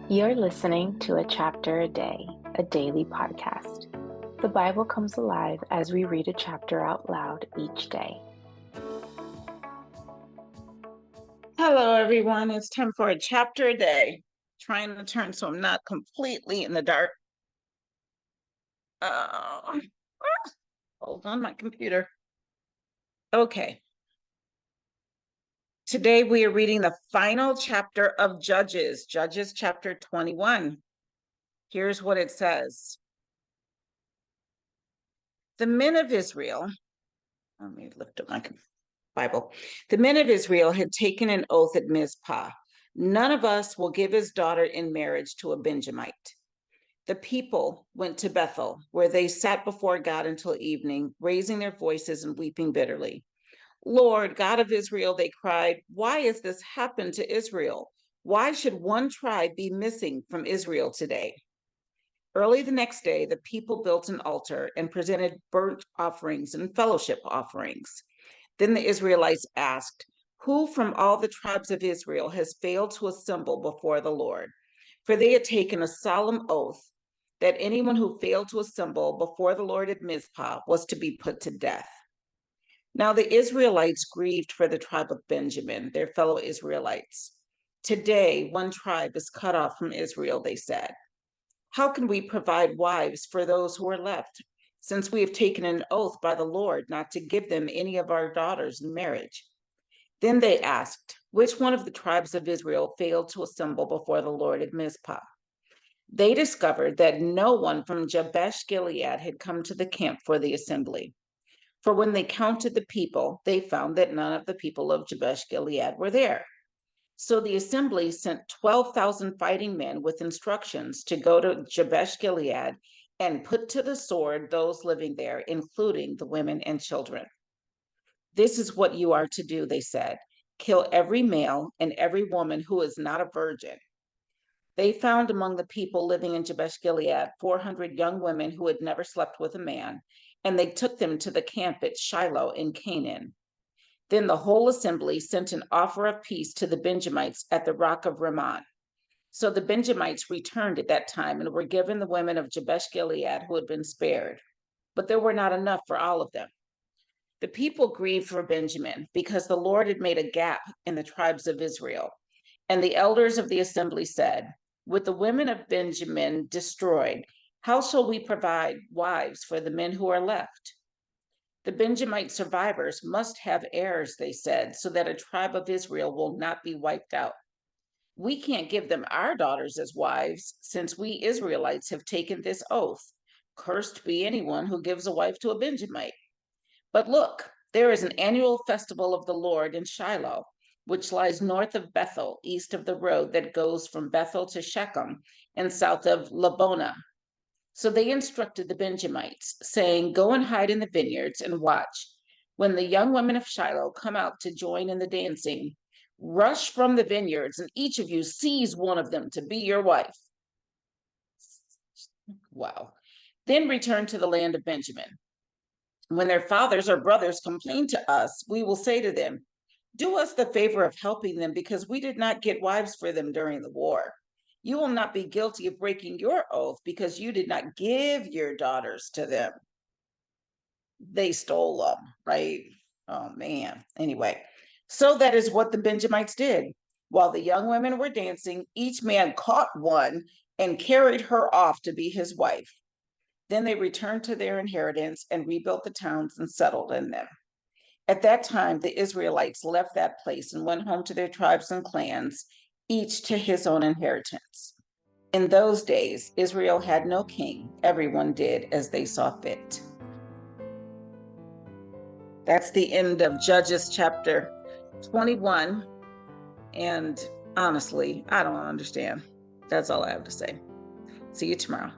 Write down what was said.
You're listening to A Chapter a Day, a daily podcast. The Bible comes alive as we read a chapter out loud each day. Hello, everyone. It's time for a chapter a day. Trying to turn so I'm not completely in the dark. Uh, Hold on, my computer. Okay. Today we are reading the final chapter of Judges chapter 21. Here's what it says. The men of Israel, let me lift up my Bible. The men of Israel had taken an oath at Mizpah. None of us will give his daughter in marriage to a Benjamite. The people went to Bethel, where they sat before God until evening, raising their voices and weeping bitterly. Lord, God of Israel, they cried, why has this happened to Israel? Why should one tribe be missing from Israel today? Early the next day, the people built an altar and presented burnt offerings and fellowship offerings. Then the Israelites asked, who from all the tribes of Israel has failed to assemble before the Lord? For they had taken a solemn oath that anyone who failed to assemble before the Lord at Mizpah was to be put to death. Now the Israelites grieved for the tribe of Benjamin, their fellow Israelites. Today, one tribe is cut off from Israel, they said. How can we provide wives for those who are left, since we have taken an oath by the Lord not to give them any of our daughters in marriage? Then they asked, which one of the tribes of Israel failed to assemble before the Lord at Mizpah? They discovered that no one from Jabesh Gilead had come to the camp for the assembly. For when they counted the people, they found that none of the people of Jabesh Gilead were there. So the assembly sent 12,000 fighting men with instructions to go to Jabesh Gilead and put to the sword those living there, including the women and children. This is what you are to do, they said. Kill every male and every woman who is not a virgin. They found among the people living in Jabesh Gilead 400 young women who had never slept with a man, and they took them to the camp at Shiloh in Canaan. Then the whole assembly sent an offer of peace to the Benjamites at the rock of Rimmon. So the Benjamites returned at that time and were given the women of Jabesh Gilead who had been spared. But there were not enough for all of them. The people grieved for Benjamin because the Lord had made a gap in the tribes of Israel. And the elders of the assembly said, with the women of Benjamin destroyed, how shall we provide wives for the men who are left? The Benjamite survivors must have heirs, they said, so that a tribe of Israel will not be wiped out. We can't give them our daughters as wives, since we Israelites have taken this oath. Cursed be anyone who gives a wife to a Benjamite. But look, there is an annual festival of the Lord in Shiloh, which lies north of Bethel, east of the road that goes from Bethel to Shechem, and south of Labonah. So they instructed the Benjamites, saying, go and hide in the vineyards and watch. When the young women of Shiloh come out to join in the dancing, rush from the vineyards, and each of you seize one of them to be your wife. Wow. Then return to the land of Benjamin. When their fathers or brothers complain to us, we will say to them, do us the favor of helping them because we did not get wives for them during the war. You will not be guilty of breaking your oath because you did not give your daughters to them. They stole them, right? Oh, man. Anyway, so that is what the Benjamites did. While the young women were dancing, each man caught one and carried her off to be his wife. Then they returned to their inheritance and rebuilt the towns and settled in them. At that time, the Israelites left that place and went home to their tribes and clans, each to his own inheritance. In those days, Israel had no king. Everyone did as they saw fit. That's the end of Judges chapter 21. And honestly, I don't understand. That's all I have to say. See you tomorrow.